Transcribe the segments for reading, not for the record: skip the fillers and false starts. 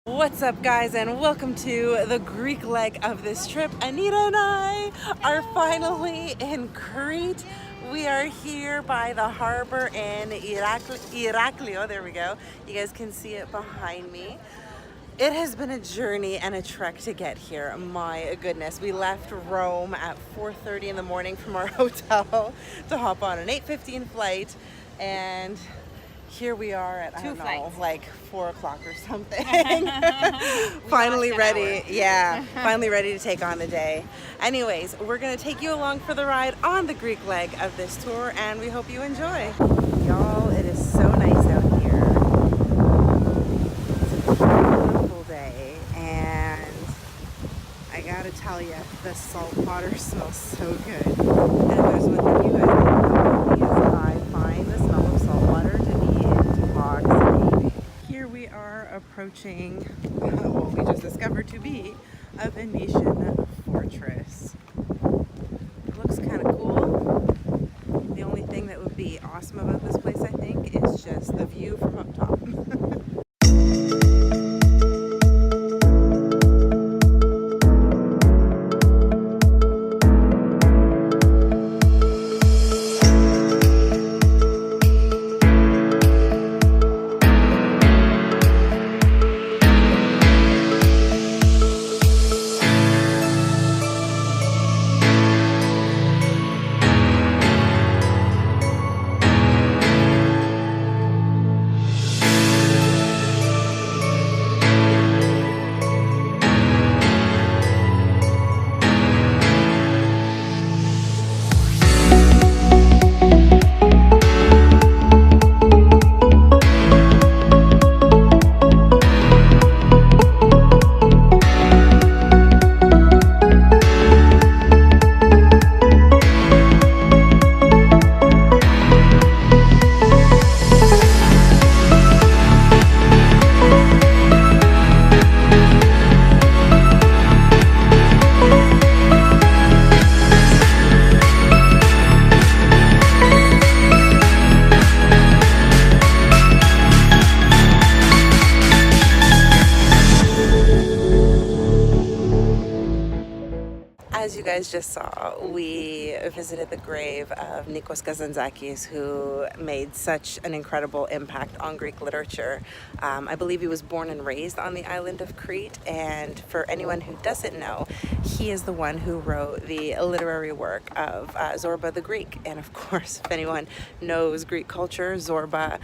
What's up, guys, and welcome to the Greek leg of this trip. Anita and I are finally in Crete. We are here by the harbor in Heraklion. There we go. You guys can see it behind me. It has been a journey and a trek to get here. My goodness. We left Rome at 4:30 in the morning from our hotel to hop on an 8:15 flight, and here we are at, I don't know, like 4 o'clock or something. Finally ready. Yeah, finally ready to take on the day. Anyways, we're going to take you along for the ride on the Greek leg of this tour, and we hope you enjoy. Y'all, it is so nice out here. It's a beautiful day, and I gotta tell you, the salt water smells so good. And if there's one thing you guys know, is I find the smell of salt water to be intoxicating. Here we are approaching what we just discovered to be a Venetian fortress. It looks kind of cool. The only thing that would be awesome about this place, I think, is just the view from up top. As you guys just saw, we visited the grave of Nikos Kazantzakis, who made such an incredible impact on Greek literature. I believe he was born and raised on the island of Crete, and for anyone who doesn't know, he is the one who wrote the literary work of Zorba the Greek. And of course, if anyone knows Greek culture, Zorba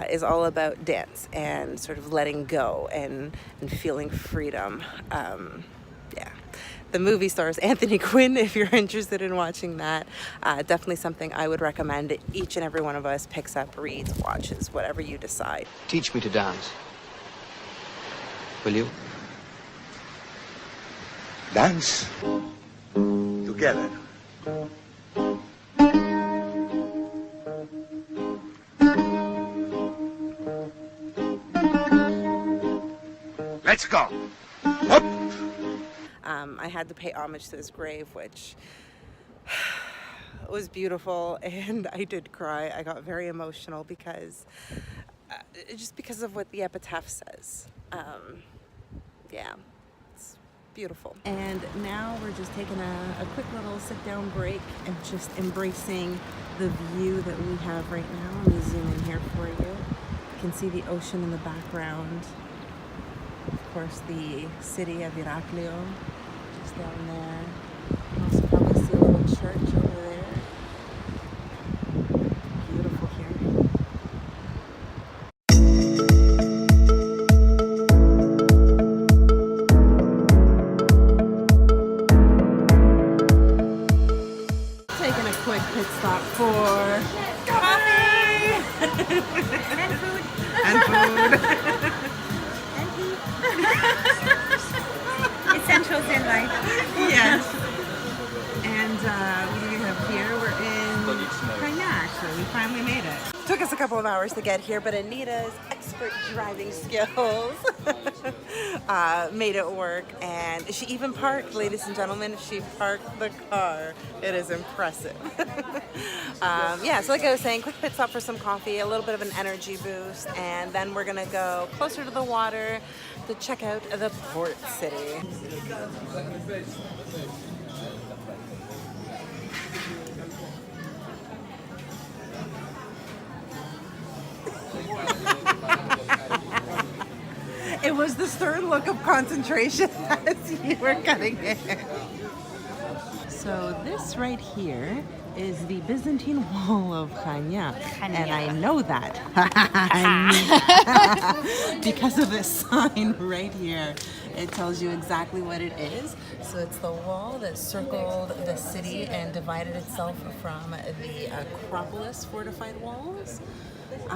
is all about dance and sort of letting go and feeling freedom. Yeah. The movie stars Anthony Quinn, if you're interested in watching that. Definitely something I would recommend each and every one of us picks up, reads, watches, whatever you decide. Teach me to dance. Will you? Dance together. Let's go. Whoop. I had to pay homage to his grave, which was beautiful, and I did cry. I got very emotional because just because of what the epitaph says. Yeah, it's beautiful. And now we're just taking a quick little sit-down break and just embracing the view that we have right now. Let me zoom in here for you. You can see the ocean in the background. Of course, the city of Heraklion just down there. You also probably see a little church over there. Beautiful here. Taking a quick pit stop for coffee and food. Essentials in life. Yes. And what do we have here? We're in Chania, actually. We finally made it. Took us a couple of hours to get here, but Anita's expert driving skills made it work. And she even parked, ladies and gentlemen, she parked the car. It is impressive. Yeah, so like I was saying, quick pit stop for some coffee, a little bit of an energy boost, and then we're gonna go closer to the water, to check out the port city. It was the stern look of concentration as you were cutting it. So this right here is the Byzantine wall of Chania. And I know that. Because of this sign right here. It tells you exactly what it is. So it's the wall that circled the city and divided itself from the Acropolis fortified walls. It's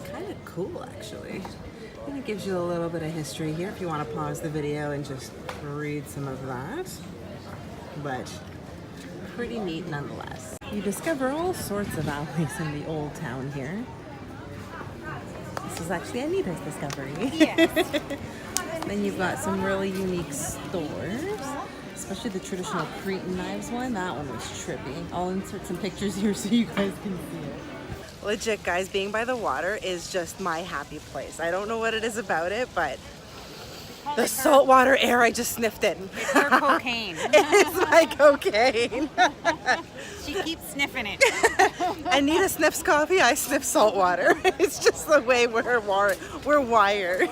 kind of cool, actually. And it gives you a little bit of history here if you want to pause the video and just read some of that. But pretty neat nonetheless. You discover all sorts of alleys in the old town here. This is actually Anita's discovery. Yes. Then you've got some really unique stores, especially the traditional Cretan knives one. That one was trippy. I'll insert some pictures here so you guys can see it. Legit, guys, being by the water is just my happy place. I don't know what it is about it, but the saltwater air, I just sniffed it. It's her cocaine. It's my cocaine. She keeps sniffing it. Anita sniffs coffee, I sniff salt water. It's just the way we're wired.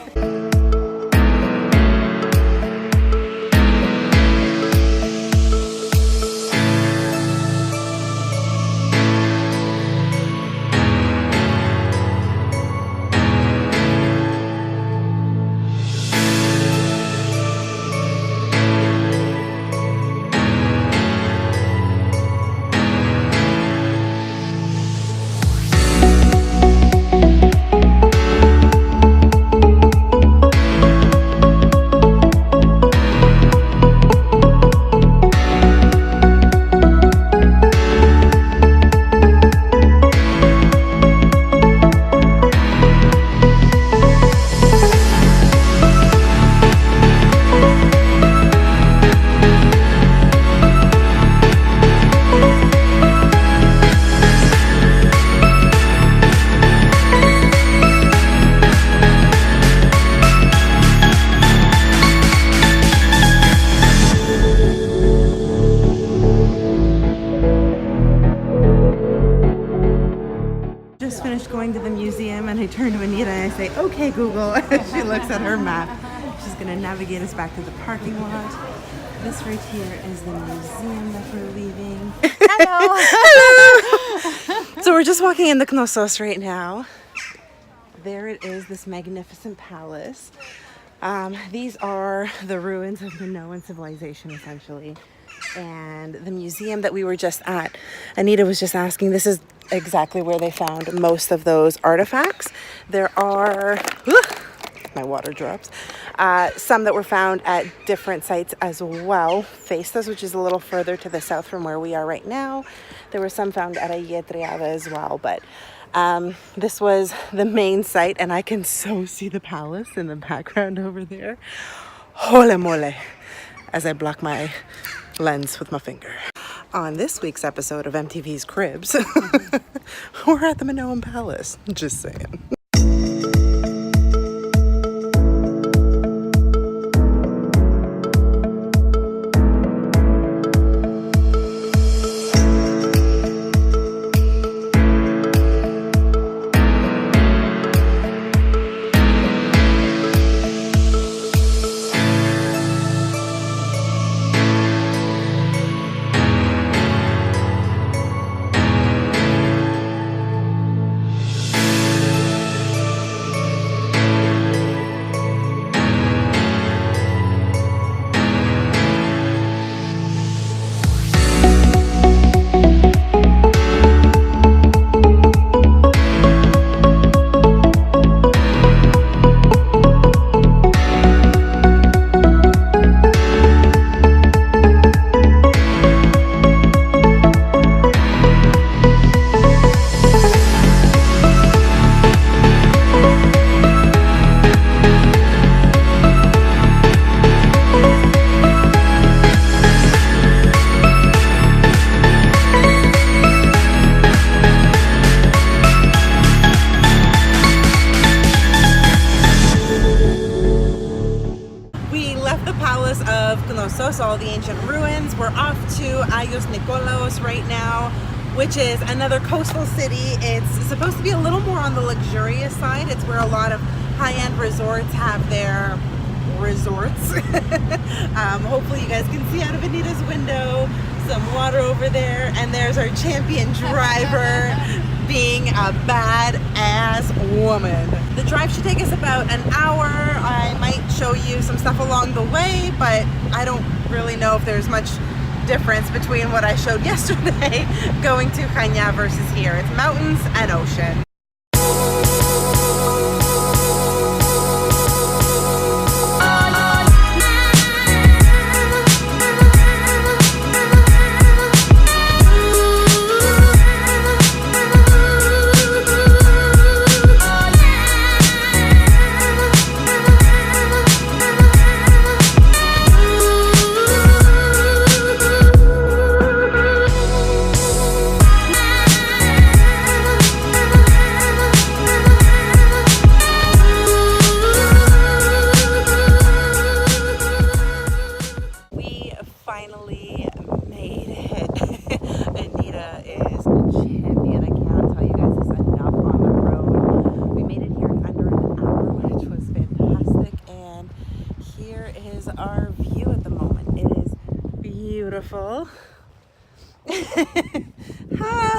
Going to the museum, and I turn to Anita and I say, okay, Google. She looks at her map. She's going to navigate us back to the parking lot. This right here is the museum that we're leaving. Hello. Hello. So we're just walking in the Knossos right now. There it is, this magnificent palace. These are the ruins of Minoan civilization, essentially. And the museum that we were just at, Anita was just asking, this is exactly where they found most of those artifacts. There are, my water drops, some that were found at different sites as well. Hephaestus, which is a little further to the south from where we are right now. There were some found at Agios as well, but this was the main site, and I can so see the palace in the background over there. Hole mole, as I block my lens with my finger. On this week's episode of MTV's Cribs, we're at the Minoan Palace. Just saying. Acropolis of Knossos, all the ancient ruins. We're off to Agios Nikolaos right now, which is another coastal city. It's supposed to be a little more on the luxurious side. It's where a lot of high-end resorts have their resorts. Hopefully you guys can see out of Anita's window some water over there, and there's our champion driver being a badass woman. The drive should take us about an hour. I might show you some stuff along the way, but I don't really know if there's much difference between what I showed yesterday going to Chania versus here. It's mountains and ocean. Finally made it. Anita is a champion. I cannot tell you guys this enough on the road. We made it here in under an hour, which was fantastic. And here is our view at the moment. It is beautiful. Hi.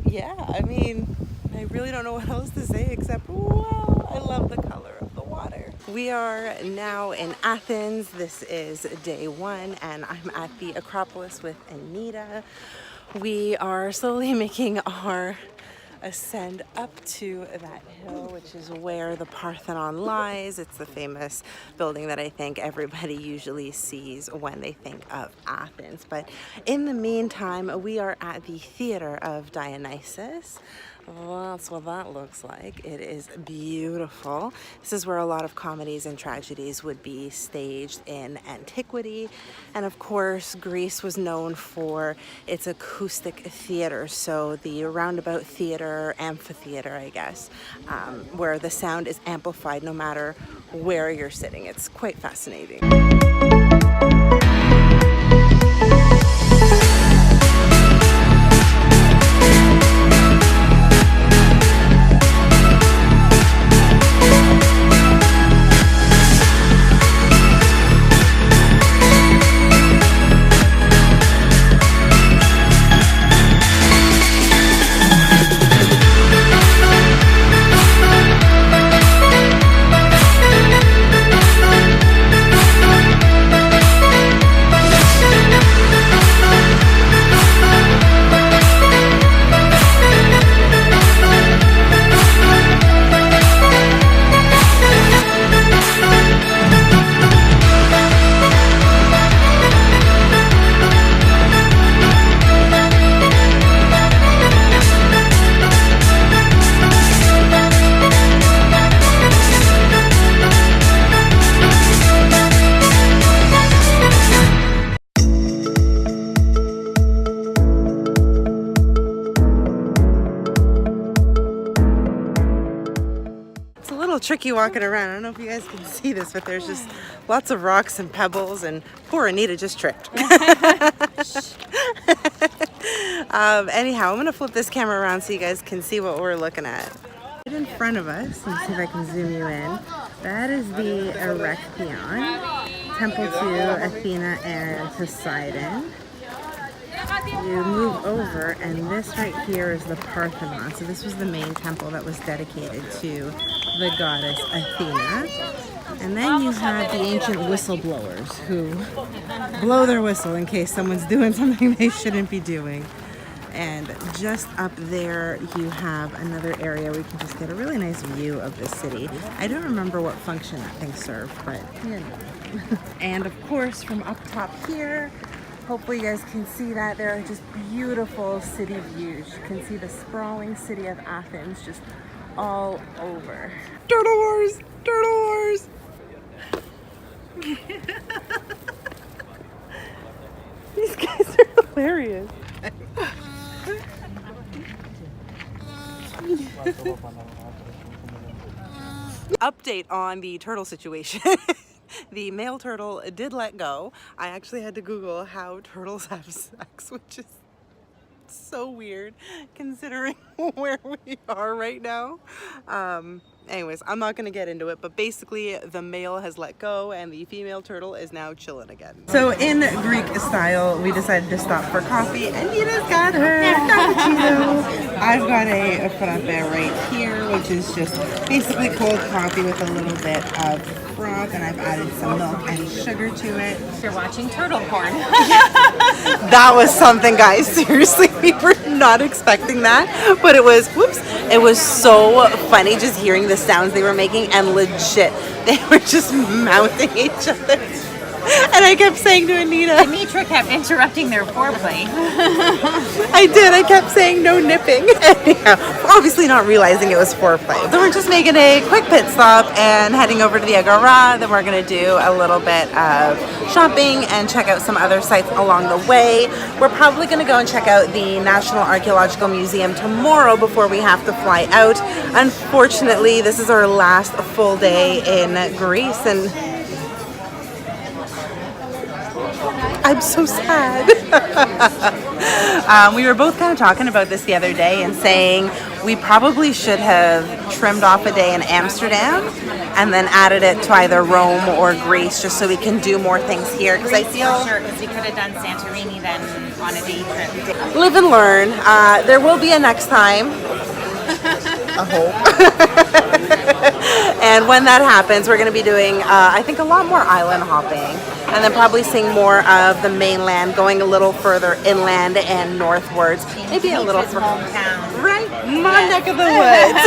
Yeah, I mean, I really don't know what else to say except, wow, I love the color of the water. We are now in Athens. This is day one, and I'm at the Acropolis with Anita. We are slowly making our ascend up to that hill, which is where the Parthenon lies. It's the famous building that I think everybody usually sees when they think of Athens. But in the meantime, we are at the Theater of Dionysus. Well, that's what that looks like. It is beautiful. This is where a lot of comedies and tragedies would be staged in antiquity. And of course, Greece was known for its acoustic theater. So the roundabout theater, amphitheater, I guess, where the sound is amplified no matter where you're sitting. It's quite fascinating. Tricky walking around. I don't know if you guys can see this, but there's just lots of rocks and pebbles, and poor Anita just tripped. Anyhow, I'm gonna flip this camera around so you guys can see what we're looking at. Right in front of us, let me see if I can zoom you in. That is the Heraklion, temple to Athena and Poseidon. You move over, and this right here is the Parthenon. So this was the main temple that was dedicated to the goddess Athena. And then you have the ancient whistleblowers who blow their whistle in case someone's doing something they shouldn't be doing. And just up there you have another area where you can just get a really nice view of the city. I don't remember what function that thing served, but you know. And of course, from up top here, hopefully you guys can see that there are just beautiful city views. You can see the sprawling city of Athens just all over. Turtle Wars! Turtle Wars! These guys are hilarious. Up update on the turtle situation. The male turtle did let go. I actually had to Google how turtles have sex, which is so weird considering where we are right now. Anyways, I'm not gonna get into it, but basically the male has let go and the female turtle is now chilling again. So in Greek style, we decided to stop for coffee. Anita's got her cappuccino. I've got a frappe right here, which is just basically cold coffee with a little bit of froth, and I've added some milk and sugar to it. You're watching turtle porn. That was something, guys. Seriously, we were not expecting that, but it was, whoops, it was so funny just hearing the sounds they were making, and legit, they were just mouthing each other. And I kept saying to Anita, Mitra kept interrupting their foreplay. I did, I kept saying no nipping. Anyhow, obviously not realizing it was foreplay. So we're just making a quick pit stop and heading over to the Agora. Then we're gonna do a little bit of shopping and check out some other sites along the way. We're probably gonna go and check out the National Archaeological Museum tomorrow before we have to fly out. Unfortunately, this is our last full day in Greece, and I'm so sad. We were both kind of talking about this the other day and saying we probably should have trimmed off a day in Amsterdam and then added it to either Rome or Greece just so we can do more things here. Because I feel Sure, because we could have done Santorini then on a day trip. live and learn. There will be a next time. I hope. And when that happens, we're going to be doing, I think, a lot more island hopping. And then probably seeing more of the mainland, going a little further inland and northwards. Maybe a little further. Hometown. Right? My neck of the woods.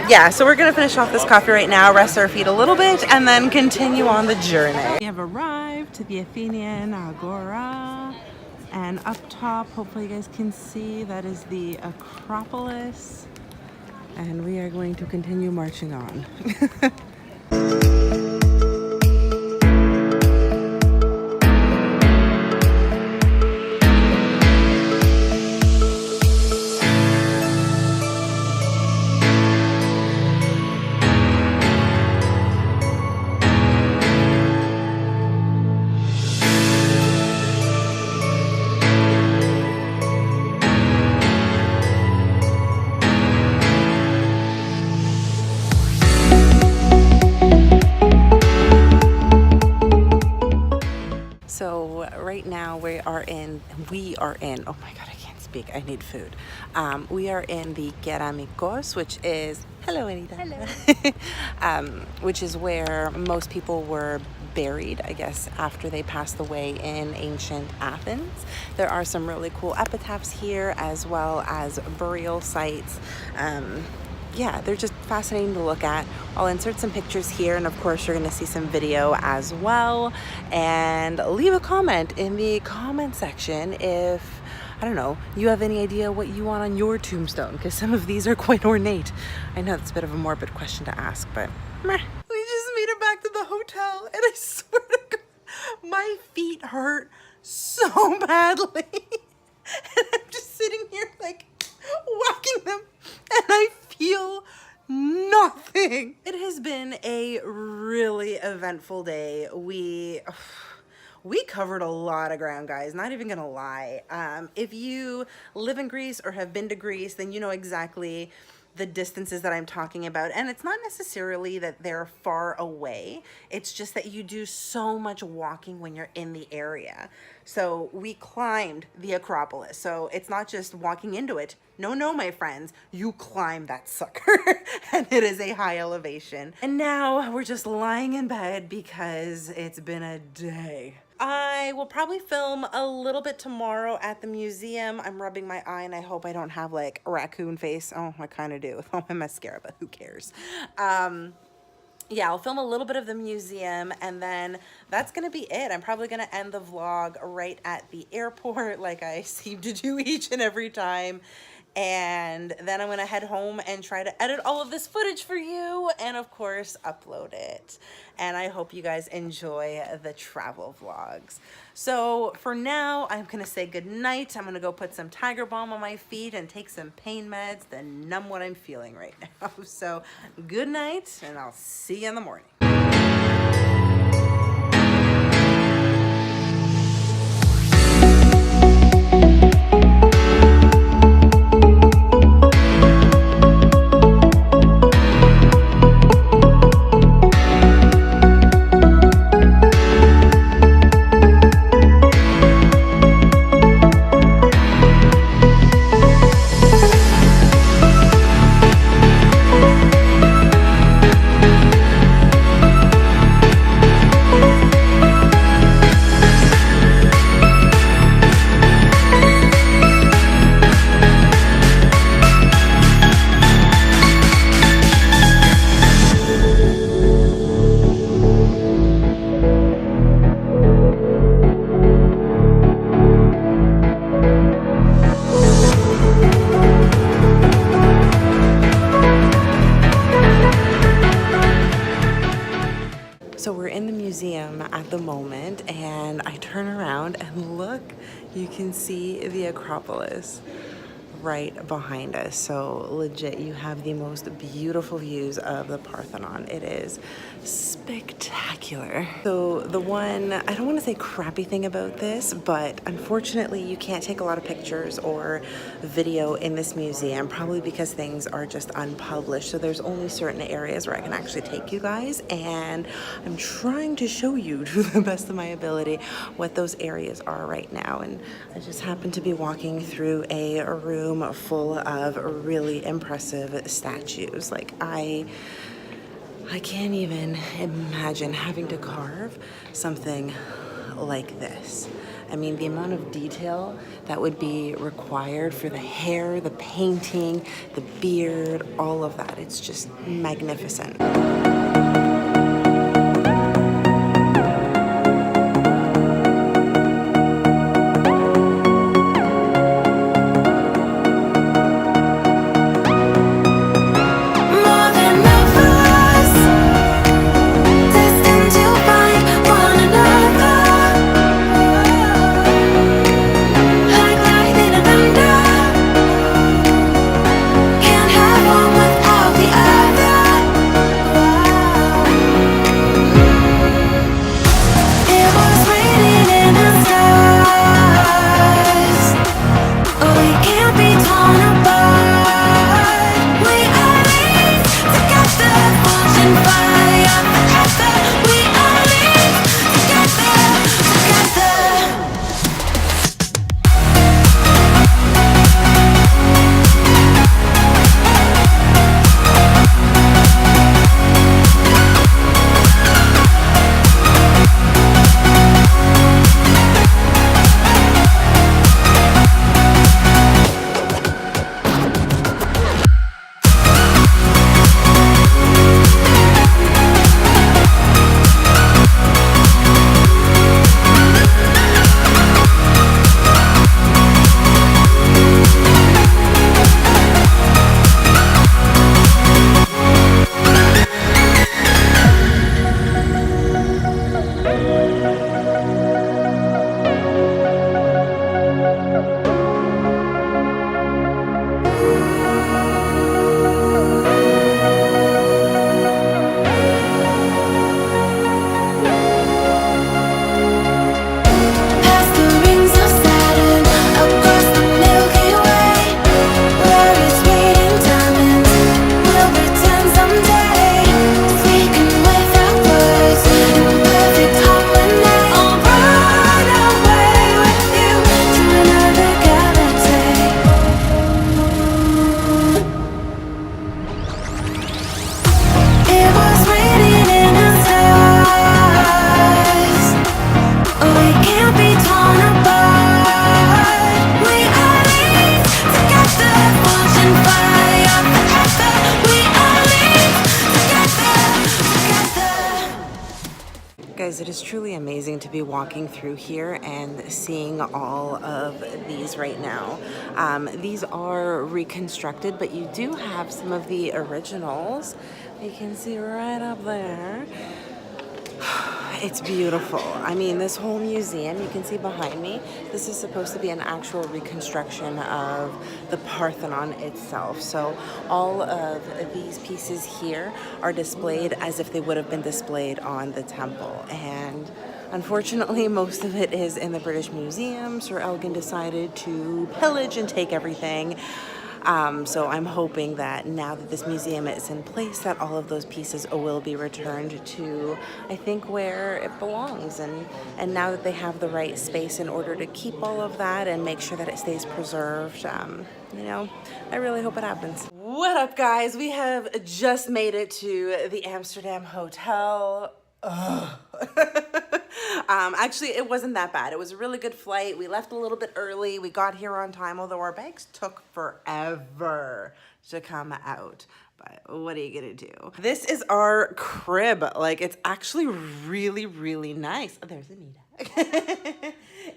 Yeah, so we're going to finish off this coffee right now, rest our feet a little bit, and then continue on the journey. We have arrived to the Athenian Agora. And up top, hopefully you guys can see, that is the Acropolis. And we are going to continue marching on. So right now we are in, oh my God, I can't speak, I need food. We are in the Keramikos, which is, hello Anita. Hello. Which is where most people were buried, I guess, after they passed away in ancient Athens. There are some really cool epitaphs here, as well as burial sites. Yeah, they're just fascinating to look at. I'll insert some pictures here, and of course you're going to see some video as well. And leave a comment in the comment section if, I don't know, you have any idea what you want on your tombstone, because some of these are quite ornate. I know it's a bit of a morbid question to ask, but meh. We just made it back to the hotel, and I swear to God, my feet hurt so badly. And I'm just sitting here like walking them, and I feel nothing. It has been a really eventful day. We covered a lot of ground, guys, not even gonna lie. If you live in Greece or have been to Greece, then you know exactly the distances that I'm talking about. And it's not necessarily that they're far away. It's just that you do so much walking when you're in the area. So we climbed the Acropolis. So it's not just walking into it. No, my friends, you climb that sucker. And it is a high elevation. And now we're just lying in bed because it's been a day. I will probably film a little bit tomorrow at the museum. I'm rubbing my eye and I hope I don't have like a raccoon face. Oh, I kind of do with all my mascara, but who cares? Yeah, I'll film a little bit of the museum and then that's gonna be it. I'm probably gonna end the vlog right at the airport like I seem to do each and every time. And then I'm gonna head home and try to edit all of this footage for you and of course upload it. And I hope you guys enjoy the travel vlogs. So for now, I'm gonna say good night. I'm gonna go put some Tiger Balm on my feet and take some pain meds to numb what I'm feeling right now. So good night, and I'll see you in the morning. So we're in the museum at the moment, and I turn around and look, you can see the Acropolis right behind us. So legit, you have the most beautiful views of the Parthenon. It is spectacular. So the one, I don't want to say crappy thing about this, but unfortunately you can't take a lot of pictures or video in this museum, probably because things are just unpublished. So there's only certain areas where I can actually take you guys, and I'm trying to show you to the best of my ability what those areas are right now. And I just happen to be walking through a room full of really impressive statues. Like I can't even imagine having to carve something like this. I mean, the amount of detail that would be required for the hair, the painting, the beard, all of that. It's just magnificent. guys, it is truly amazing to be walking through here and seeing all of these right now. These are reconstructed, but you do have some of the originals. You can see right up there. It's beautiful. I mean, this whole museum, you can see behind me, this is supposed to be an actual reconstruction of the Parthenon itself. So all of these pieces here are displayed as if they would have been displayed on the temple. And unfortunately, most of it is in the British Museum. Sir Elgin decided to pillage and take everything. So I'm hoping that now that this museum is in place, that all of those pieces will be returned to, I think, where it belongs. And now that they have the right space in order to keep all of that and make sure that it stays preserved, you know, I really hope it happens. What up, guys? We have just made it to the Amsterdam hotel. Ugh. Actually, it wasn't that bad. It was a really good flight. We left a little bit early. We got here on time, although our bags took forever to come out. But what are you gonna do? This is our crib. Like, it's actually really, really nice. Oh, there's Anita.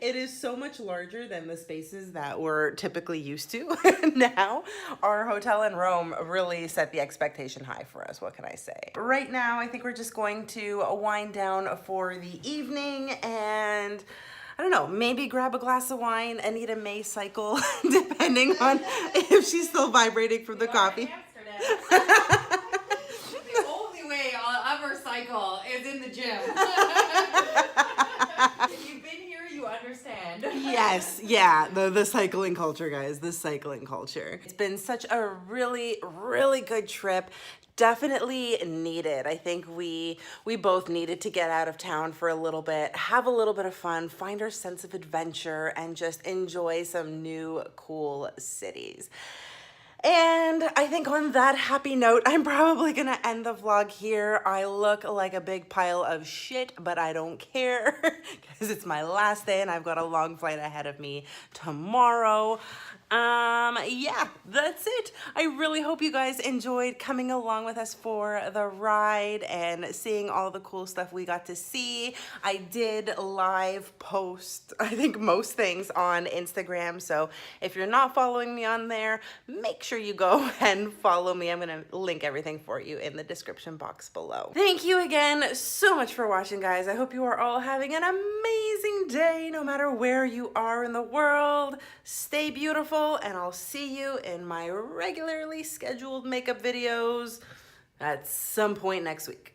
It is so much larger than the spaces that we're typically used to. Now, our hotel in Rome really set the expectation high for us. What can I say? Right now, I think we're just going to wind down for the evening and I don't know, maybe grab a glass of wine. Anita may cycle, depending on if she's still vibrating from the coffee. The only way I'll ever cycle is in the gym. If you've been here, you understand. Yes, yeah, the cycling culture, guys, the cycling culture. It's been such a really, really good trip. Definitely needed. I think we both needed to get out of town for a little bit, have a little bit of fun, find our sense of adventure, and just enjoy some new cool cities. And I think on that happy note, I'm probably gonna end the vlog here. I look like a big pile of shit, but I don't care because it's my last day and I've got a long flight ahead of me tomorrow. Yeah, that's it. I really hope you guys enjoyed coming along with us for the ride and seeing all the cool stuff we got to see. I did live post, I think, most things on Instagram. So if you're not following me on there, make sure you go and follow me. I'm going to link everything for you in the description box below. Thank you again so much for watching, guys. I hope you are all having an amazing day, no matter where you are in the world. Stay beautiful. And I'll see you in my regularly scheduled makeup videos at some point next week.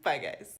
Bye, guys.